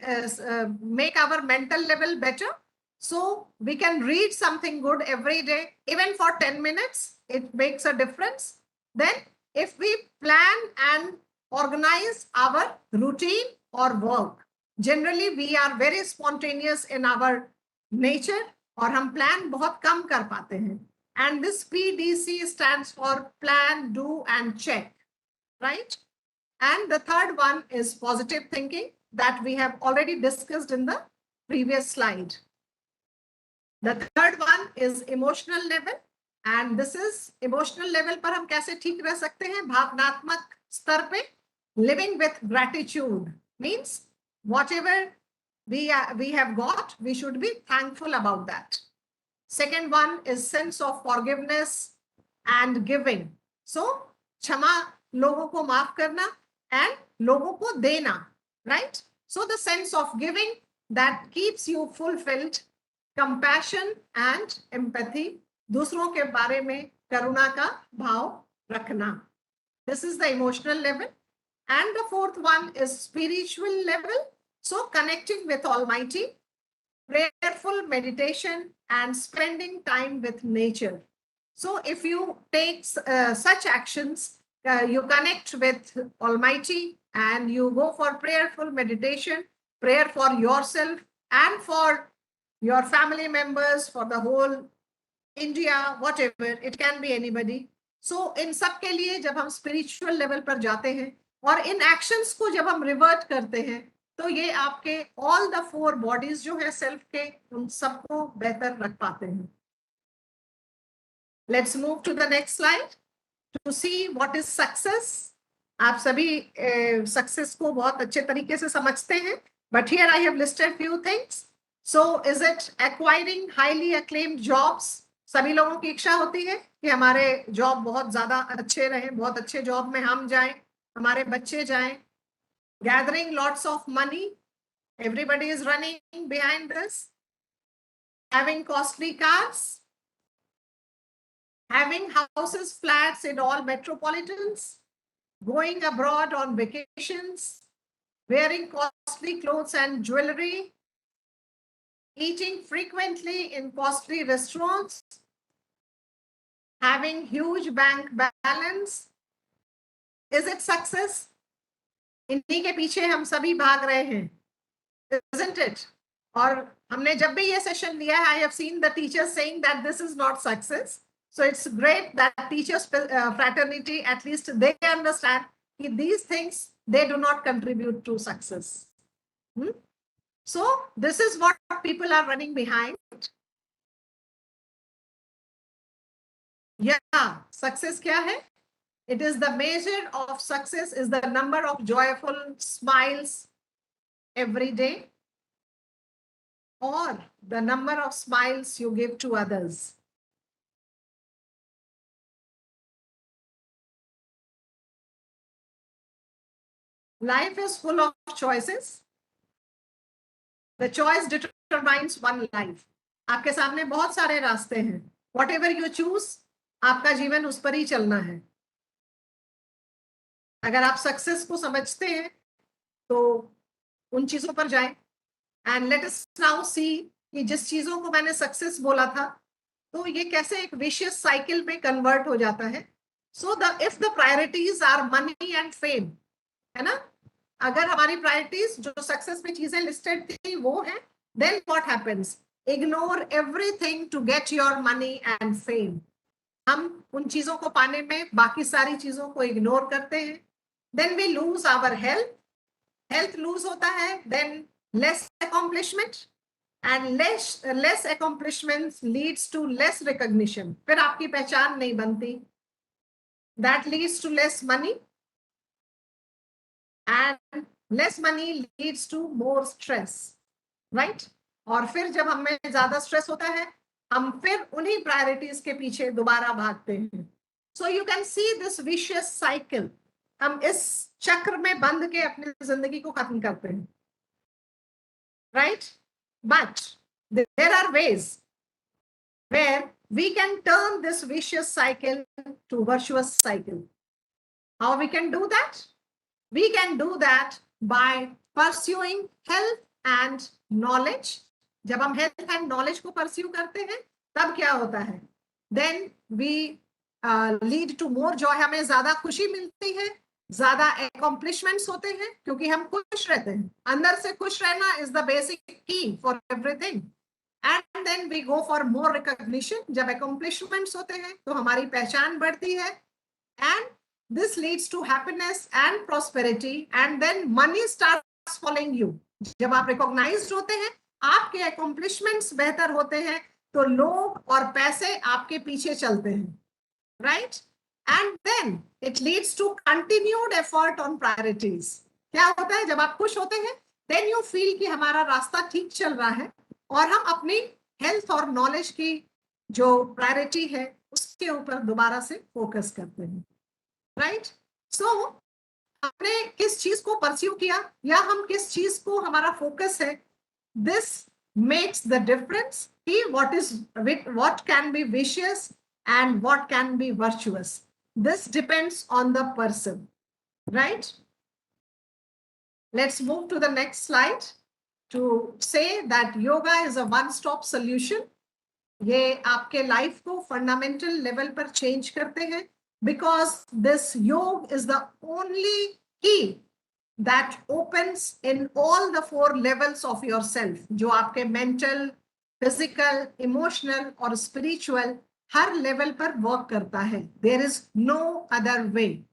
make our mental level better? So we can read something good every day, even for 10 minutes, it makes a difference. Then if we plan and organize our routine or work, generally we are very spontaneous in our nature और हम plan बहुत कम कर पाते हैं. And this PDC stands for plan, do and check, right? And the third one is positive thinking that we have already discussed in the previous slide. The third one is emotional level. And this is emotional level पर हम कैसे ठीक रह सकते हैं भावनात्मक स्तर पे. Living with gratitude means whatever we have got, we should be thankful about that. Second one is sense of forgiveness and giving. So क्षमा, लोगों को माफ करना, and लोगों को देना, right? So the sense of giving that keeps you fulfilled. Compassion and empathy, दूसरों के बारे में करुणा का भाव रखना. This is the emotional level. And the fourth one is spiritual level. So connecting with Almighty, prayerful meditation, and spending time with nature. So if you take such actions, you connect with Almighty and you go for prayerful meditation, prayer for yourself and for your family members, for the whole India, whatever, it can be anybody. So in सब के लिए जब हम spiritual level पर जाते हैं और इन actions को जब हम revert करते हैं, तो ये आपके all the four bodies जो है self के, उन सबको बेहतर रख पाते हैं. Let's move to the next slide to see what is success. आप सभी success को बहुत अच्छे तरीके से समझते हैं, but here I have listed few things. So is it acquiring highly acclaimed jobs? सभी लोगों की इच्छा होती है कि हमारे जॉब बहुत ज्यादा अच्छे रहे, बहुत अच्छे जॉब में हम जाएं, हमारे बच्चे जाएं. Gathering lots of money, everybody is running behind this. Having costly cars, having houses, flats in all metropolitans, going abroad on vacations, wearing costly clothes and jewelry, eating frequently in costly restaurants, having huge bank balance. Is it success? इन्हीं के पीछे हम सभी भाग रहे हैं, isn't it? और हमने जब भी ये सेशन लिया है, I have seen the teachers saying that this is not success. So it's great that teachers fraternity, at least they understand that these things, they do not contribute to success. So this is what people are running behind. Yeah, success क्या है? It is the measure of success is the number of joyful smiles every day or the number of smiles you give to others. Life is full of choices. The choice determines one life. आपके सामने बहुत सारे रास्ते हैं. Whatever you choose, आपका जीवन उस पर ही चलना है. अगर आप सक्सेस को समझते हैं तो उन चीजों पर जाएं. And let us now see कि जिस चीजों को मैंने सक्सेस बोला था तो ये कैसे एक विशियस साइकिल में कन्वर्ट हो जाता है. So the if the priorities are money and fame, है ना, अगर हमारी प्रायोरिटीज जो सक्सेस में चीजें लिस्टेड थी वो है, then what happens? Ignore everything to get your money and fame. हम उन चीजों को पाने में बाकी सारी चीजों को इग्नोर करते हैं. Then we lose our health. Health lose होता है, then less accomplishment and less accomplishment leads to less recognition. फिर आपकी पहचान नहीं बनती. That leads to less money and less money leads to more stress, right? और फिर जब हमें ज्यादा स्ट्रेस होता है, हम फिर उन्हीं प्रायोरिटीज के पीछे दोबारा भागते हैं. So you can see this vicious cycle. हम इस चक्र में बंध के अपनी जिंदगी को खत्म करते हैं, right? But there are ways where we can turn this vicious cycle to virtuous cycle. How we can do that? We can do that by pursuing health and knowledge. जब हम health and knowledge को pursue करते हैं, तब क्या होता है? Then we lead to more joy. हमें ज्यादा खुशी मिलती है, ज्यादा accomplishments होते हैं क्योंकि हम खुश रहते हैं. अंदर से खुश रहना is the basic key for everything. And then we go for more recognition. जब accomplishments होते हैं तो हमारी पहचान बढ़ती है. And This leads to happiness and prosperity, and then money starts following you. जब आप recognized होते हैं, आपके accomplishments बेहतर होते हैं, तो लोग और पैसे आपके पीछे चलते हैं, right? And then it leads to continued effort on priorities. क्या होता है जब आप खुश होते हैं, then you feel कि हमारा रास्ता ठीक चल रहा है और हम अपनी हेल्थ और नॉलेज की जो प्रायोरिटी है उसके ऊपर दोबारा से फोकस करते हैं, राइट? सो हमने किस चीज को परस्यू किया या हम किस चीज को हमारा फोकस है, this makes the difference. See what can be vicious and what can be virtuous. This depends on the person, right? Let's move to the next slide to say that yoga is a one-stop solution. ये आपके life को fundamental level पर change करते हैं, because this योग is the only की that opens in all the 4 levels of yourself. जो आपके mental, physical, emotional और spiritual हर level पर work करता है. There is no other way.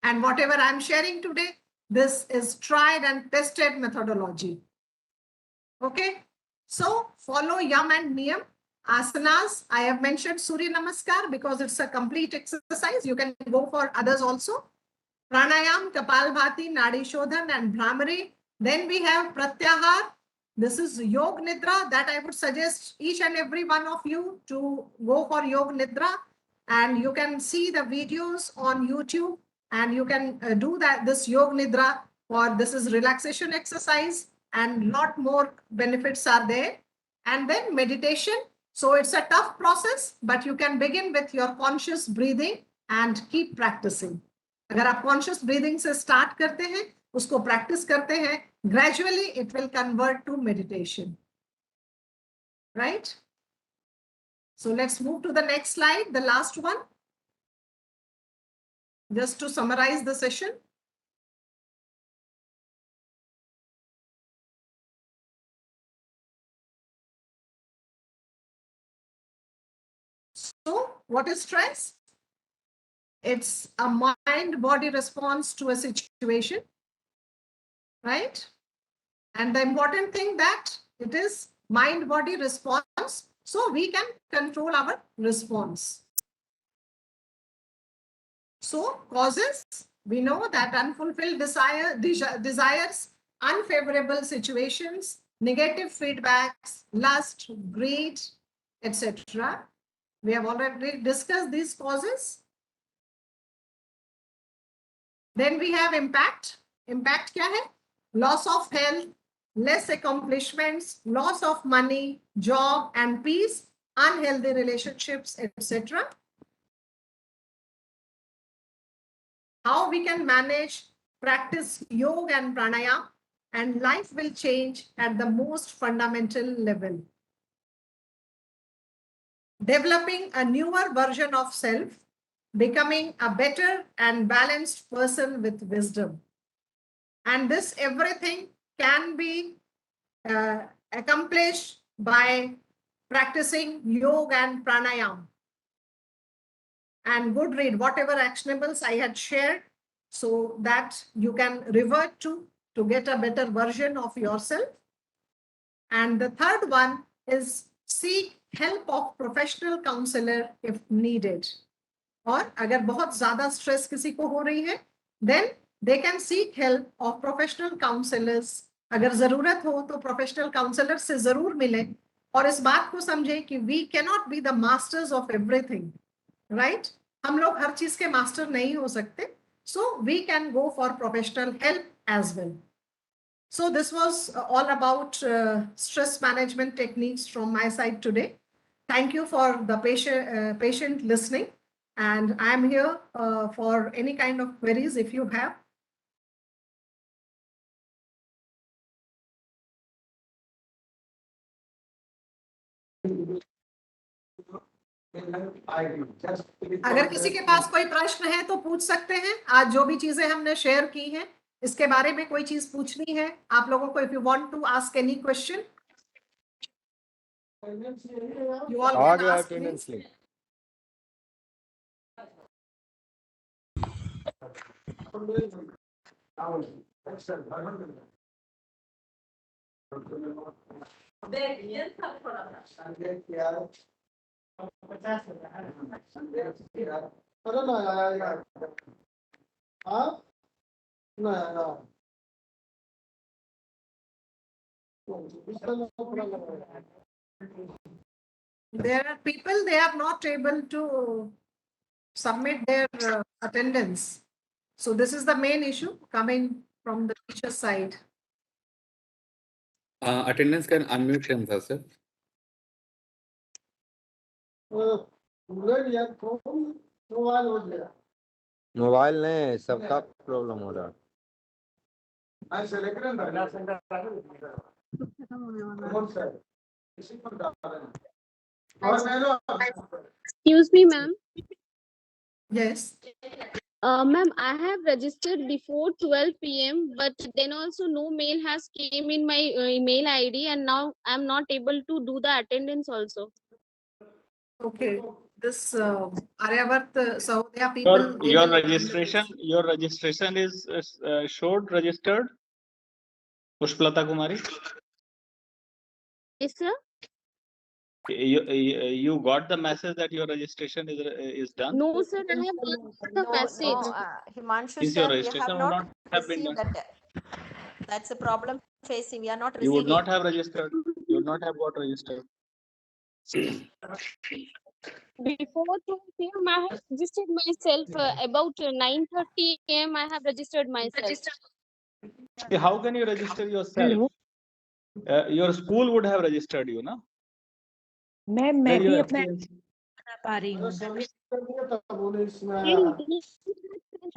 And whatever I'm sharing today, this is tried and tested methodology. Okay, so follow Yam and Niyam. Asanas, I have mentioned Surya Namaskar because it's a complete exercise. You can go for others also. Pranayam, Kapalbhati, Nadi Shodhan, and Brahmari. Then we have Pratyahar. This is Yog Nidra that I would suggest each and every one of you to go for Yog Nidra. And you can see the videos on YouTube and you can do this Yog Nidra, or this is relaxation exercise, and lot more benefits are there. And then meditation. So it's a tough process, but you can begin with your conscious breathing and keep practicing. अगर आप conscious breathing से start करते हैं, उसको practice करते हैं, gradually it will convert to meditation, right? So let's move to the next slide, the last one, just to summarize the session. So what is stress? It's a mind-body response to a situation, right? And the important thing that it is mind-body response, so we can control our response. So causes, we know that unfulfilled desires, unfavorable situations, negative feedbacks, lust, greed, etc. We have already discussed these causes. Then we have impact. Impact क्या है? Loss of health, less accomplishments, loss of money, job and peace, unhealthy relationships, etc. How we can manage, practice yoga and pranayama, and life will change at the most fundamental level. Developing a newer version of self, becoming a better and balanced person with wisdom. And this everything can be accomplished by practicing yoga and pranayama. And good read whatever actionables I had shared so that you can revert to get a better version of yourself. And the third one is seek help of professional counselor if needed. और अगर बहुत ज्यादा stress किसी को हो रही है, then they can seek help of professional counselors. अगर जरूरत हो तो प्रोफेशनल काउंसलर से जरूर मिले और इस बात को समझे कि we cannot be the masters of everything, right? हम लोग हर चीज के मास्टर नहीं हो सकते, so we can go for professional help as well. So this was all about stress management techniques from my side today. Thank you for the patient listening. And I'm here for any kind of queries if you have. अगर किसी के पास कोई प्रश्न है तो पूछ सकते हैं. आज जो भी चीजें हमने शेयर की हैं, इसके बारे में कोई चीज पूछनी है आप लोगों को, if you want to ask any question, you all can ask me. There are people, they are not able to submit their attendance. So this is the main issue coming from the teacher side. Attendance can unmute themselves, sir. Mobile नहीं सबका problem हो रहा है Excuse me, ma'am. Yes. Ma'am, I have registered before 12 p.m. but then also no mail has came in my email ID and now I'm not able to do the attendance also. Okay. This Aryavart Sahodaya people. Your registration is showed registered. Pushpalata Kumari. Yes, sir. You got the message that your registration is done. No, sir, I have got the message. Himanshu Is your sir, we registration have would not not have been received done? that. That's a problem facing. We are not You would receiving. not have registered. You would not have got registered. Before 12 p.m. I have registered myself. About 9:30 a.m. I have registered myself. How can you register yourself? Your school would have registered you, no? मैं Then भी your अपना experience. बना पा रही हूँ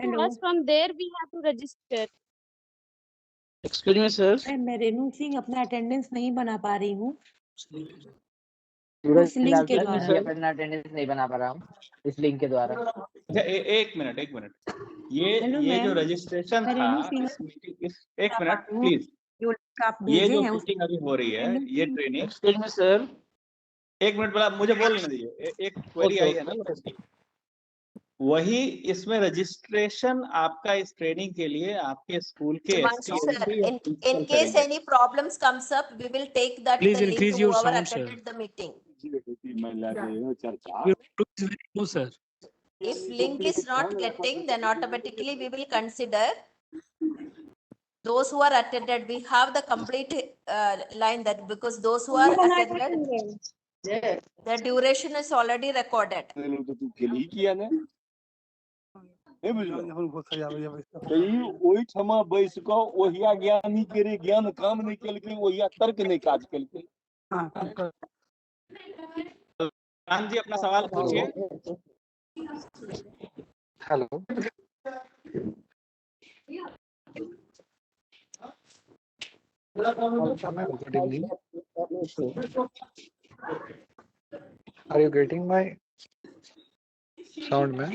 To us from there we have to register. Excuse me, sir. मैं रेनू सिंह अपना attendance नहीं बना पा रही हूँ सूरज उस लिंक के फिलहाल द्वारा मैं अपना अटेंडेंस नहीं बना पा रहा हूँ इस लिंक के द्वारा। अच्छा एक मिनट ये हेलो जो मैम, रजिस्ट्रेशन मैं था रेनू सिंह इस मीटिंग एक मिनट प्लीज जो लिंक आप ये भेजे जो हैं उस मीटिंग अभी हो रही है ये ट्रेनिंग Excuse me, sir. एक मिनट वाला मुझे बोलने दीजिए एक क्वेरी आई है ना लोगों की वही इसमें रजिस्ट्रेशन आपका इस ट्रेनिंग के लिए आपके स्कूल के Himanshu sir, STMC या in प्रिंसिपल case करेंगे any problems comes up, we will take that Please the link increase to your whoever sound, sir. attended the meeting. Your audio is very low, sir. If link is not getting, then automatically we will consider those who are attended. We have the complete line that because those who are attended, the duration is already recorded. ओहिठमा बैस कऽ ओहिया ज्ञानी के रे ज्ञान काम नहीं केलकै ओहिया तर्क नहीं काज केलकै राम जी अपना सवाल पूछिए hello good evening are you getting my sound ma'am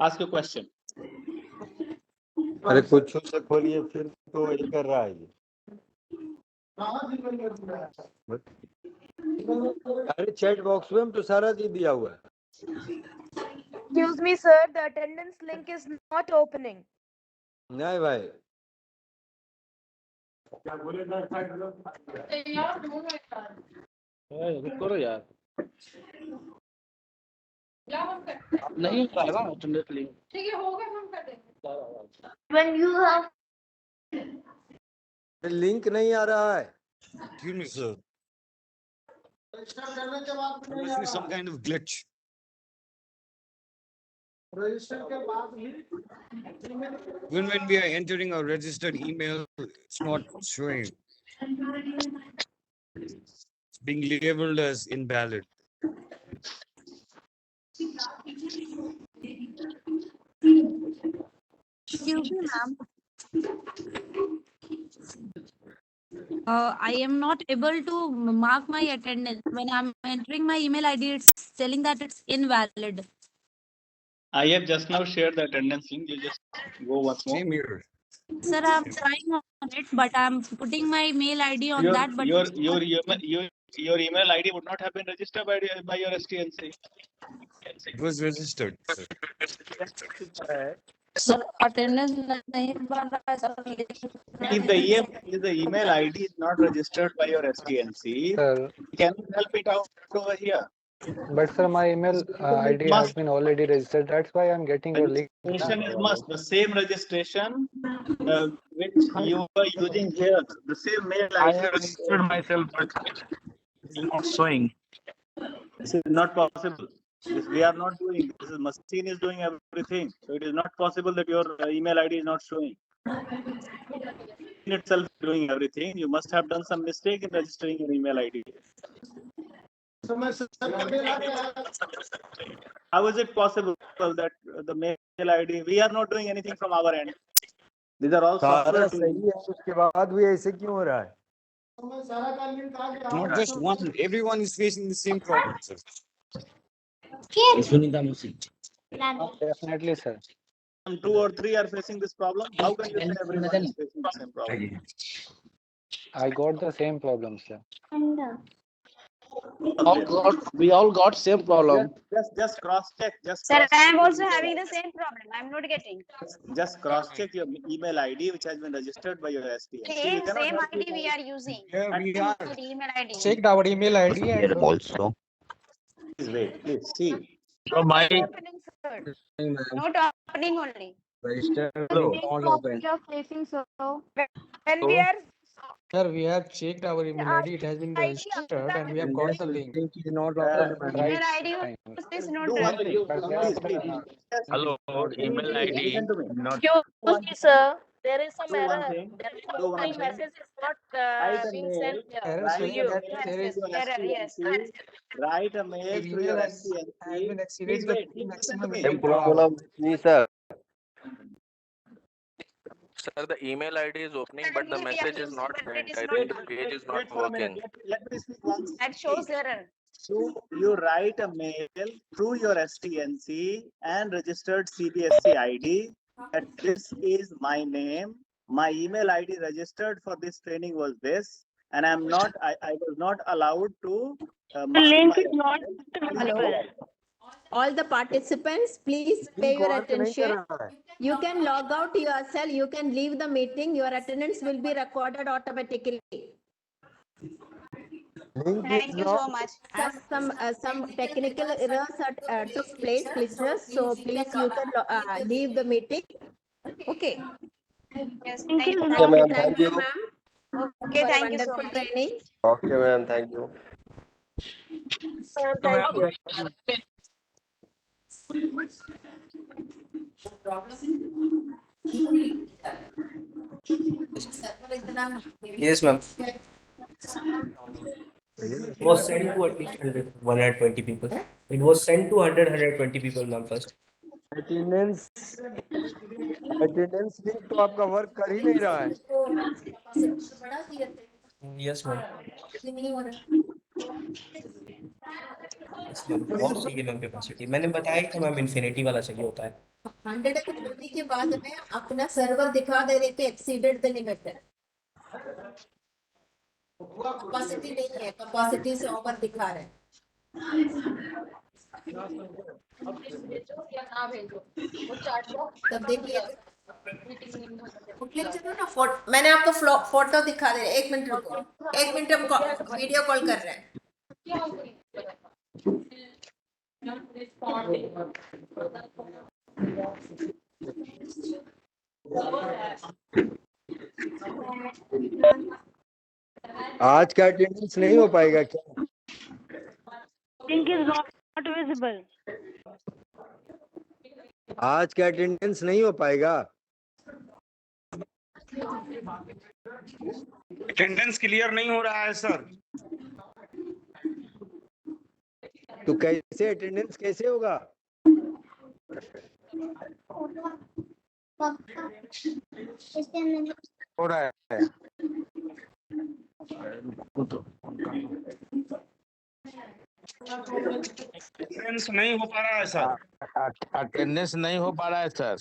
ask your question अरे कुछ से खोलिए फिर तो ये कर रहा है ये अरे चैट बॉक्स में तो सारा चीज दिया हुआ है Excuse me, sir. The attendance link is not opening. नहीं भाई करो यार नहीं पाएगा अटेंडेंस लिंक ठीक है होगा हम कर देंगे When you have लिंक नहीं आ रहा है Excuse me, sir. There must be some kind of glitch. When we are entering our registered email, it's not showing. It's being labeled as invalid. excuse me, ma'am. I am not able to mark my attendance. When I'm entering my email ID, it's telling that it's invalid. I have just now shared the attendance link. You just go once more. Same here. Sir, I'm trying on it, but I'm putting my mail ID on that. But Your your email ID would not have been registered by your STNC. It was registered, sir. Sir attendance नहीं बन रहा है sir If the email ID is not registered by your STNC, Sir, can you help it out over here? but sir, my email ID has been already registered. That's why I'm getting your link. Registration is must. The same registration which you are using here, the same mail ID. I have registered myself, but it is not showing. This is not possible. This we are not doing. This is machine is doing everything. So it is not possible that your email ID is not showing. In itself doing everything. You must have done some mistake in registering your email ID. How is it possible that the mail ID, we are not doing anything from our end? These are all सारा software सही tools. है, उसके बाद भी ऐसे क्यों हो रहा है? Not just one, everyone is facing the same problem, sir. Definitely, sir. 2 or 3 are facing this problem. How can you say everyone is facing the same problem? I got the same problem, sir. We all got same problem. Just cross check. Sir, I am also having the same problem. I'm not getting. Just cross check your email ID which has been registered by your STNC. Same ID we are using. Here we are. Email ID. Checked our email ID and Also. Please wait. Please see. So my Opening, sir. Not opening only. Register. You're facing so. When we are sir, we have checked our email ID. It has been registered and we have got the link. Link is not email ID is not Do one thing. Please. hello email ID Listen to me. not. Excuse me, sir. There is some Do one error. thing. There is Do one my thing. message is not Write a being mail. sent here. Error Write saying a that mail there is to your Error, yes. STNC. Write a mail your to email your has been STNC. exceeded Please the wait. Please listen to maximum me. email. Ji sir. Sir, the email ID is opening, but the message is not But sent. it is I not- think the page is not Wait for a minute. working. Let me speak once. That shows error. So you write a mail through your STNC and registered CBSC ID that this is my name. My email ID registered for this training was this, and I was not allowed to mark link my is not Hello. All the participants, please pay your work नहीं कर attention. रहा है. You can log out yourself. You can leave the meeting. Your attendance will be recorded automatically. Link Thank is you not. so much. As some technical errors took place, listeners. So please, you can leave the meeting. Okay. Yes, thank you. Thank ma'am. you, Thank you. ma'am. Okay, for a thank you so wonderful much. training. Okay, ma'am. Thank you. Thank you. Yes, ma'am. It was sent to at least 120 people. It was sent to 120 people, ma'am, first. Attendance link तो आपका work कर ही नहीं रहा है. Yes, ma'am. Yes, ma'am. बहुत चाहिए ma'am capacity. मैंने बताया ही था मैम इन्फिनिटी वाला चाहिए होता है. 120 के बाद में अपना सर्वर दिखा दे रहे थे एक्सीडेड द लिमिट. कैपेसिटी नहीं है, कैपेसिटी से ओवर दिखा रहे हैं. तब देखिए ना मैंने आपको फोटो दिखा दे. 1 मिनट रुको. 1 मिनट हम वीडियो कॉल कर रहे हैं. आज का अटेंडेंस नहीं हो पाएगा क्या? Link is not visible. आज का अटेंडेंस नहीं हो पाएगा. अटेंडेंस क्लियर नहीं हो रहा है सर. तो कैसे अटेंडेंस कैसे होगा? हो रहा है. अटेंडेंस नहीं हो पा रहा है सर. अटेंडेंस नहीं हो पा रहा है सर.